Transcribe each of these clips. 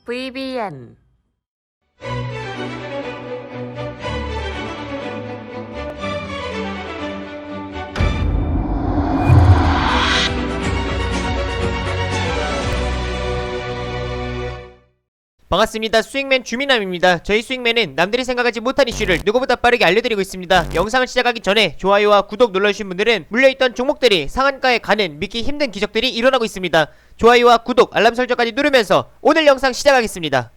VBN 반갑습니다. 수익맨 주민남입니다. 저희 수익맨은 남들이 생각하지 못한 이슈를 누구보다 빠르게 알려드리고 있습니다. 영상을 시작하기 전에 좋아요와 구독 눌러주신 분들은 물려있던 종목들이 상한가에 가는 믿기 힘든 기적들이 일어나고 있습니다. 좋아요와 구독, 알람 설정까지 누르면서 오늘 영상 시작하겠습니다.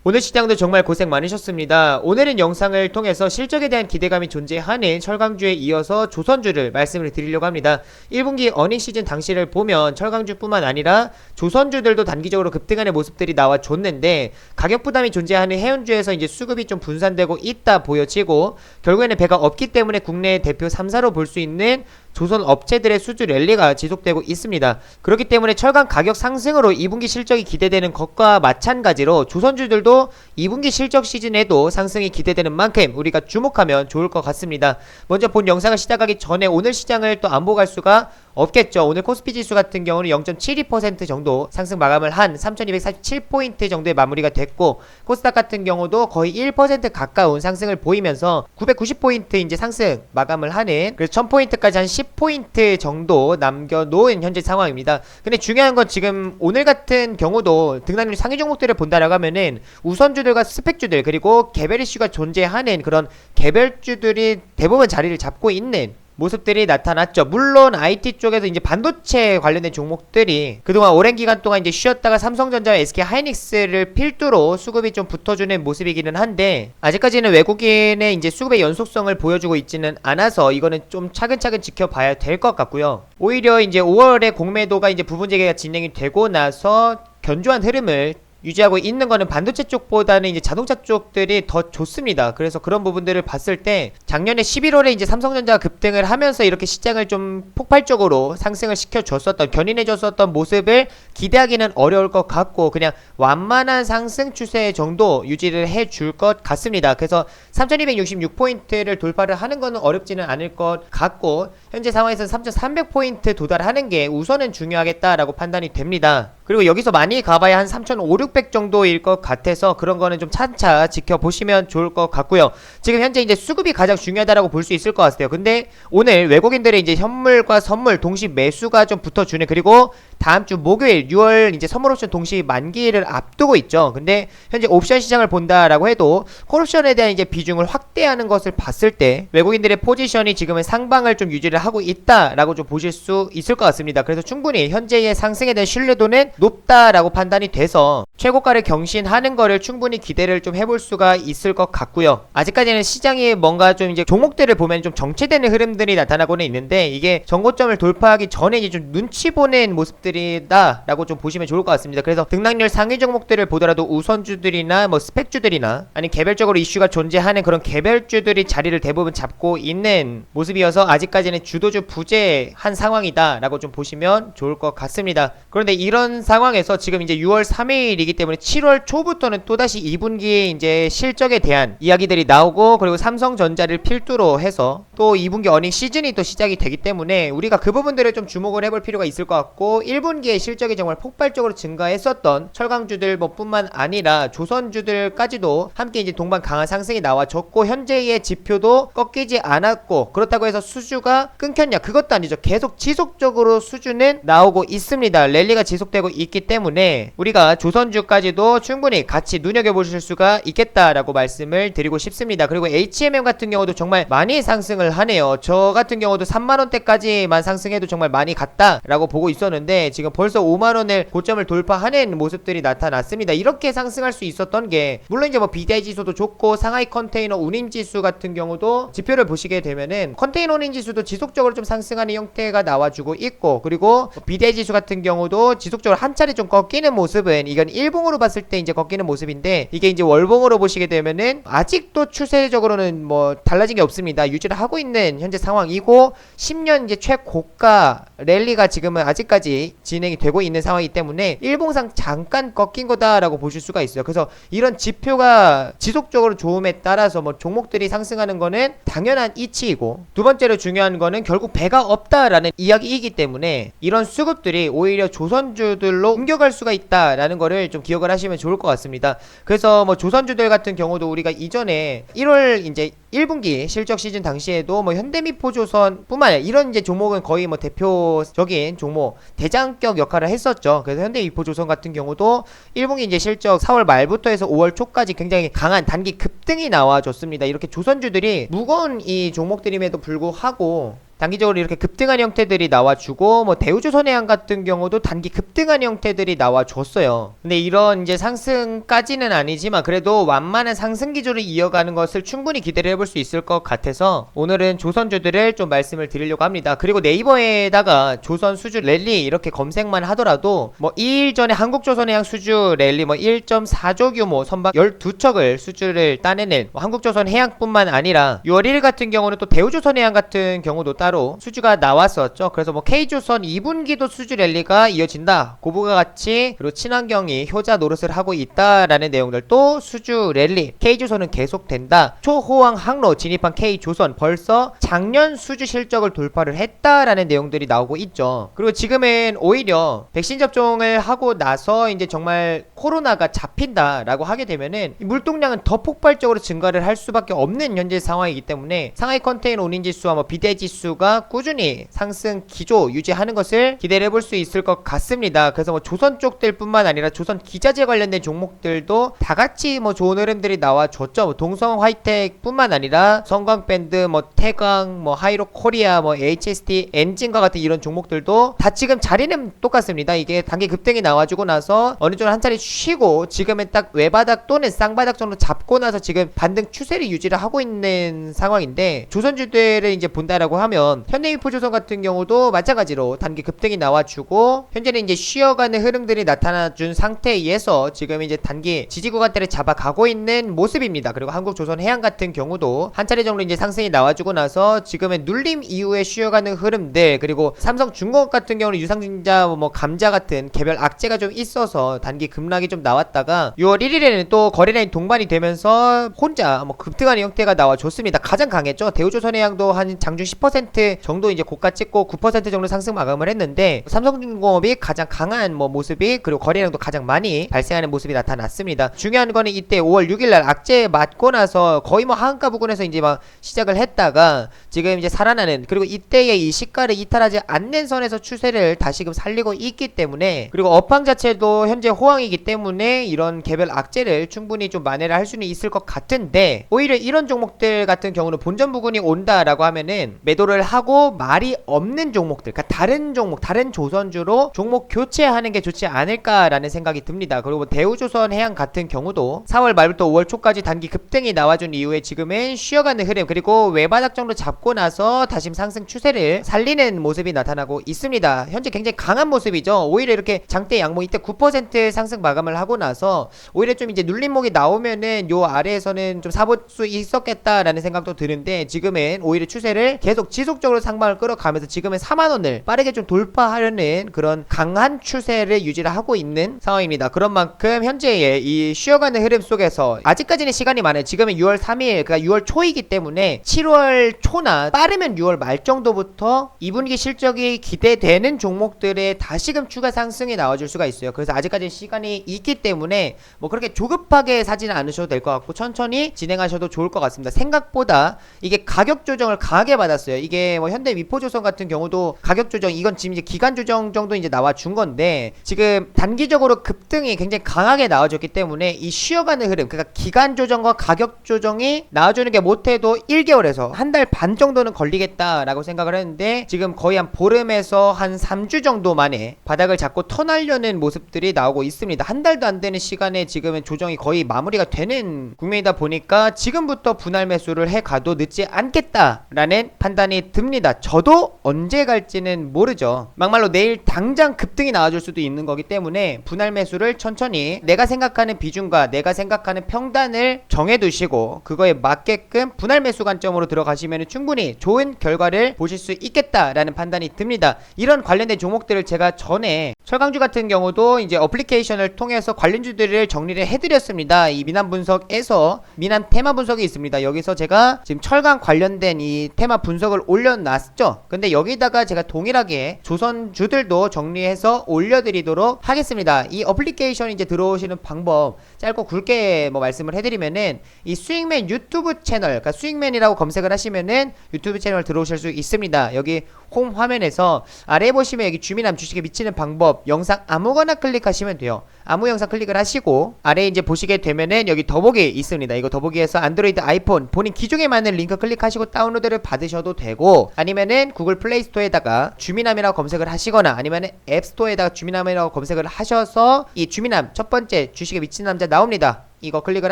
오늘 시장도 정말 고생 많으셨습니다. 오늘은 영상을 통해서 실적에 대한 기대감이 존재하는 철강주에 이어서 조선주를 말씀을 드리려고 합니다. 1분기 어닝 시즌 당시를 보면 철강주뿐만 아니라 조선주들도 단기적으로 급등하는 모습들이 나와줬는데 가격 부담이 존재하는 해운주에서 이제 수급이 좀 분산되고 있다 보여지고 결국에는 배가 없기 때문에 국내 대표 3사로 볼 수 있는 조선 업체들의 수주 랠리가 지속되고 있습니다. 그렇기 때문에 철강 가격 상승으로 2분기 실적이 기대되는 것과 마찬가지로 조선주들도 2분기 실적 시즌에도 상승이 기대되는 만큼 우리가 주목하면 좋을 것 같습니다. 먼저 본 영상을 시작하기 전에 오늘 시장을 또 안 보고 갈 수가 없겠죠. 오늘 코스피 지수 같은 경우는 0.72% 정도 상승 마감을 한 3247포인트 정도의 마무리가 됐고 코스닥 같은 경우도 거의 1% 가까운 상승을 보이면서 990포인트 이제 상승 마감을 하는, 그래서 1000포인트까지 한 10포인트 정도 남겨놓은 현재 상황입니다. 근데 중요한 건 지금 오늘 같은 경우도 등락률 상위 종목들을 본다라고 하면은 우선주들과 스펙주들 그리고 개별 이슈가 존재하는 그런 개별주들이 대부분 자리를 잡고 있는 모습들이 나타났죠. 물론 IT 쪽에서 이제 반도체 관련된 종목들이 그동안 오랜 기간 동안 이제 쉬었다가 삼성전자와 SK하이닉스를 필두로 수급이 좀 붙어주는 모습이기는 한데 아직까지는 외국인의 이제 수급의 연속성을 보여주고 있지는 않아서 이거는 좀 차근차근 지켜봐야 될 것 같고요. 오히려 이제 5월에 공매도가 이제 부분 재개가 진행이 되고 나서 견조한 흐름을 유지하고 있는 거는 반도체 쪽보다는 이제 자동차 쪽들이 더 좋습니다. 그래서 그런 부분들을 봤을 때 작년에 11월에 이제 삼성전자가 급등을 하면서 이렇게 시장을 좀 폭발적으로 상승을 시켜줬었던, 견인해줬었던 모습을 기대하기는 어려울 것 같고 그냥 완만한 상승 추세 정도 유지를 해줄 것 같습니다. 그래서 3266포인트를 돌파를 하는 거는 어렵지는 않을 것 같고 현재 상황에서는 3300포인트 도달하는 게 우선은 중요하겠다라고 판단이 됩니다. 그리고 여기서 많이 가봐야 한 3500, 600 정도일 것 같아서 그런 거는 좀 차차 지켜보시면 좋을 것 같고요. 지금 현재 이제 수급이 가장 중요하다라고 볼 수 있을 것 같아요. 근데 오늘 외국인들의 이제 현물과 선물 동시 매수가 좀 붙어주는, 그리고 다음 주 목요일 6월 이제 선물 옵션 동시 만기를 앞두고 있죠. 근데 현재 옵션 시장을 본다라고 해도 콜옵션에 대한 이제 비중을 확대하는 것을 봤을 때 외국인들의 포지션이 지금은 상방을 좀 유지를 하고 있다라고 좀 보실 수 있을 것 같습니다. 그래서 충분히 현재의 상승에 대한 신뢰도는 높다라고 판단이 돼서 최고가를 경신하는 거를 충분히 기대를 좀 해볼 수가 있을 것 같고요. 아직까지는 시장이 뭔가 좀 이제 종목들을 보면 좀 정체되는 흐름들이 나타나고는 있는데 이게 정고점을 돌파하기 전에 이제 좀 눈치 보는 모습들이다 라고 좀 보시면 좋을 것 같습니다. 그래서 등락률 상위 종목들을 보더라도 우선주들이나 뭐 스펙주들이나 아니 개별적으로 이슈가 존재하는 그런 개별주들이 자리를 대부분 잡고 있는 모습이어서 아직까지는 주도주 부재한 상황이다 라고 좀 보시면 좋을 것 같습니다. 그런데 이런 상황에서 지금 이제 6월 3일이기 때문에 7월 초부터는 또다시 2분기에 이제 실적에 대한 이야기들이 나오고 그리고 삼성전자를 필두로 해서 또 2분기 어닝 시즌이 또 시작이 되기 때문에 우리가 그 부분들을 좀 주목을 해볼 필요가 있을 것 같고 1분기에 실적이 정말 폭발적으로 증가했었던 철강주들 뿐만 아니라 조선주들까지도 함께 이제 동반 강한 상승이 나와줬고 현재의 지표도 꺾이지 않았고 그렇다고 해서 수주가 끊겼냐, 그것도 아니죠. 계속 지속적으로 수주는 나오고 있습니다. 랠리가 지속되고 있기 때문에 우리가 조선주까지도 충분히 같이 눈여겨보실 수가 있겠다라고 말씀을 드리고 싶습니다. 그리고 HMM 같은 경우도 정말 많이 상승을 하네요. 저 같은 경우도 3만원대까지만 상승해도 정말 많이 갔다라고 보고 있었는데 지금 벌써 5만원을 고점을 돌파하는 모습들이 나타났습니다. 이렇게 상승할 수 있었던 게 물론 이제 뭐 BDI 지수도 좋고 상하이 컨테이너 운임지수 같은 경우도 지표를 보시게 되면은 컨테이너 운임지수도 지속적으로 좀 상승하는 형태가 나와주고 있고 그리고 BDI 지수 같은 경우도 지속적으로 한 차례 좀 꺾이는 모습은 이건 일봉으로 봤을 때 이제 꺾이는 모습인데, 이게 이제 월봉으로 보시게 되면은 아직도 추세적으로는 뭐 달라진 게 없습니다. 유지를 하고 있는 현재 상황이고, 10년 이제 최고가 랠리가 지금은 아직까지 진행이 되고 있는 상황이기 때문에 일봉상 잠깐 꺾인 거다라고 보실 수가 있어요. 그래서 이런 지표가 지속적으로 좋음에 따라서 뭐 종목들이 상승하는 거는 당연한 이치이고, 두 번째로 중요한 거는 결국 배가 없다라는 이야기이기 때문에 이런 수급들이 오히려 조선주들로 옮겨갈 수가 있다라는 거를 좀 기억을 하시면 좋을 것 같습니다. 그래서 뭐 조선주들 같은 경우도 우리가 이전에 1월 이제 1분기 실적 시즌 당시에도 뭐 현대미포조선 뿐만 아니라 이런 이제 종목은 거의 뭐 대표적인 종목, 대장격 역할을 했었죠. 그래서 현대미포조선 같은 경우도 1분기 이제 실적 4월 말부터 해서 5월 초까지 굉장히 강한 단기 급등이 나와줬습니다. 이렇게 조선주들이 무거운 이 종목들임에도 불구하고 단기적으로 이렇게 급등한 형태들이 나와주고, 뭐 대우조선해양 같은 경우도 단기 급등한 형태들이 나와줬어요. 근데 이런 이제 상승까지는 아니지만 그래도 완만한 상승 기조를 이어가는 것을 충분히 기대를 해볼 수 있을 것 같아서 오늘은 조선주들을 좀 말씀을 드리려고 합니다. 그리고 네이버에다가 조선 수주 랠리 이렇게 검색만 하더라도 뭐 2일 전에 한국조선해양 수주 랠리 뭐 1.4조 규모 선박 12척을 수주를 따내는 뭐 한국조선해양뿐만 아니라 6월 1일 같은 경우는 또 대우조선해양 같은 경우도 따로 수주가 나왔었죠. 그래서 뭐 K조선 2분기도 수주 랠리가 이어진다, 고부가 같이, 그리고 친환경이 효자 노릇을 하고 있다라는 내용들, 또 수주 랠리 K조선은 계속된다, 초호황 항로 진입한 K조선 벌써 작년 수주 실적을 돌파를 했다라는 내용들이 나오고 있죠. 그리고 지금은 오히려 백신 접종을 하고 나서 이제 정말 코로나가 잡힌다라고 하게 되면은 물동량은 더 폭발적으로 증가를 할 수밖에 없는 현재 상황이기 때문에 상하이 컨테이너 운임지수와 뭐 비대지수 가 꾸준히 상승 기조 유지하는 것을 기대를 해볼 수 있을 것 같습니다. 그래서 뭐 조선 쪽들 뿐만 아니라 조선 기자재 관련된 종목들도 다같이 뭐 좋은 흐름들이 나와줬죠. 뭐 동성 화이텍 뿐만 아니라 성광밴드, 뭐 태광, 뭐 하이로 코리아, 뭐 HST 엔진과 같은 이런 종목들도 다 지금 자리는 똑같습니다. 이게 단기 급등이 나와주고 나서 어느 정도 한 차례 쉬고 지금은 딱 외바닥 또는 쌍바닥 정도 잡고 나서 지금 반등 추세를 유지를 하고 있는 상황인데, 조선주들을 이제 본다라고 하면 현대미포조선 같은 경우도 마찬가지로 단기 급등이 나와주고 현재는 이제 쉬어가는 흐름들이 나타나준 상태에서 지금 이제 단기 지지구간대를 잡아가고 있는 모습입니다. 그리고 한국조선해양 같은 경우도 한 차례 정도 이제 상승이 나와주고 나서 지금은 눌림 이후에 쉬어가는 흐름들, 그리고 삼성중공업 같은 경우는 유상증자, 뭐 감자 같은 개별 악재가 좀 있어서 단기 급락이 좀 나왔다가 6월 1일에는 또 거래량이 동반이 되면서 혼자 뭐 급등하는 형태가 나와줬습니다. 가장 강했죠. 대우조선해양도 한 장중 10% 정도 이제 고가 찍고 9% 정도 상승 마감을 했는데, 삼성중공업이 가장 강한 뭐 모습이, 그리고 거래량도 가장 많이 발생하는 모습이 나타났습니다. 중요한 거는 이때 5월 6일날 악재 맞고 나서 거의 뭐 하한가 부근에서 이제 막 시작을 했다가 지금 이제 살아나는, 그리고 이때의 이 시가를 이탈하지 않는 선에서 추세를 다시금 살리고 있기 때문에, 그리고 업황 자체도 현재 호황이기 때문에 이런 개별 악재를 충분히 좀 만회를 할 수는 있을 것 같은데, 오히려 이런 종목들 같은 경우는 본전 부근이 온다라고 하면은 매도를 하고 말이 없는 종목들, 그러니까 다른 종목, 다른 조선주로 종목 교체하는 게 좋지 않을까라는 생각이 듭니다. 그리고 대우조선해양 같은 경우도 4월 말부터 5월 초까지 단기 급등이 나와준 이후에 지금은 쉬어가는 흐름, 그리고 외바닥 정도 잡고 나서 다시 상승 추세를 살리는 모습이 나타나고 있습니다. 현재 굉장히 강한 모습이죠. 오히려 이렇게 장대 양봉 이때 9% 상승 마감을 하고 나서 오히려 좀 이제 눌림목이 나오면은 요 아래에서는 좀 사볼 수 있었겠다라는 생각도 드는데, 지금은 오히려 추세를 계속 지속적으로 상방을 끌어가면서 지금은 4만원을 빠르게 좀 돌파하려는 그런 강한 추세를 유지를 하고 있는 상황입니다. 그런 만큼 현재의 이 쉬어가는 흐름 속에서 아직까지는 시간이 많아요. 지금은 6월 3일, 그러니까 6월 초이기 때문에 7월 초나 빠르면 6월 말 정도부터 2분기 실적이 기대되는 종목들에 다시금 추가 상승이 나와줄 수가 있어요. 그래서 아직까지는 시간이 있기 때문에 뭐 그렇게 조급하게 사지는 않으셔도 될 것 같고 천천히 진행하셔도 좋을 것 같습니다. 생각보다 이게 가격 조정을 강하게 받았어요. 이게 뭐 현대미포조선 같은 경우도 가격 조정, 이건 지금 이제 기간 조정 정도 이제 나와 준 건데, 지금 단기적으로 급등이 굉장히 강하게 나와줬기 때문에 이 쉬어가는 흐름, 그러니까 기간 조정과 가격 조정이 나와주는 잡아주는 게 못해도 1개월에서 한 달 반 정도는 걸리겠다라고 생각을 했는데 지금 거의 한 보름에서 한 3주 정도 만에 바닥을 잡고 턴하려는 모습들이 나오고 있습니다. 한 달도 안 되는 시간에 지금은 조정이 거의 마무리가 되는 국면이다 보니까 지금부터 분할 매수를 해가도 늦지 않겠다라는 판단이 듭니다. 저도 언제 갈지는 모르죠. 막말로 내일 당장 급등이 나와줄 수도 있는 거기 때문에 분할 매수를 천천히 내가 생각하는 비중과 내가 생각하는 평단을 정해두시고 그거에 맞게끔 분할 매수 관점으로 들어가시면 충분히 좋은 결과를 보실 수 있겠다라는 판단이 듭니다. 이런 관련된 종목들을 제가 전에 철강주 같은 경우도 이제 어플리케이션을 통해서 관련주들을 정리를 해드렸습니다. 이 미남 분석에서 미남 테마 분석이 있습니다. 여기서 제가 지금 철강 관련된 이 테마 분석을 올려놨죠. 근데 여기다가 제가 동일하게 조선주들도 정리해서 올려드리도록 하겠습니다. 이 어플리케이션 이제 들어오시는 방법 짧고 굵게 뭐 말씀을 해드리면은 이 수익맨 유튜브 채널, 그러니까 수익맨이라고 검색을 하시면은 유튜브 채널 들어오실 수 있습니다. 여기 홈 화면에서 아래에 보시면 여기 주민함 주식에 미치는 방법 영상 아무거나 클릭하시면 돼요. 아무 영상 클릭을 하시고 아래에 이제 보시게 되면은 여기 더보기 있습니다. 이거 더보기에서 안드로이드, 아이폰 본인 기종에 맞는 링크 클릭하시고 다운로드를 받으셔도 되고 아니면은 구글 플레이 스토어에다가 주민함이라고 검색을 하시거나 아니면은 앱 스토어에다가 주민함이라고 검색을 하셔서 이 주민함 첫 번째 주식에 미친 남자 나옵니다. 이거 클릭을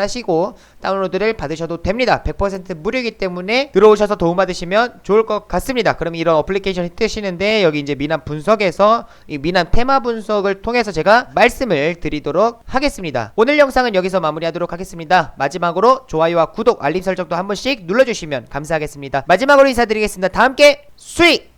하시고 다운로드를 받으셔도 됩니다. 100% 무료이기 때문에 들어오셔서 도움받으시면 좋을 것 같습니다. 그럼 이런 어플리케이션이 뜨시는데 여기 이제 미남 분석에서 이 미남 테마 분석을 통해서 제가 말씀을 드리도록 하겠습니다. 오늘 영상은 여기서 마무리하도록 하겠습니다. 마지막으로 좋아요와 구독, 알림 설정도 한 번씩 눌러주시면 감사하겠습니다. 마지막으로 인사드리겠습니다. 다 함께 수익!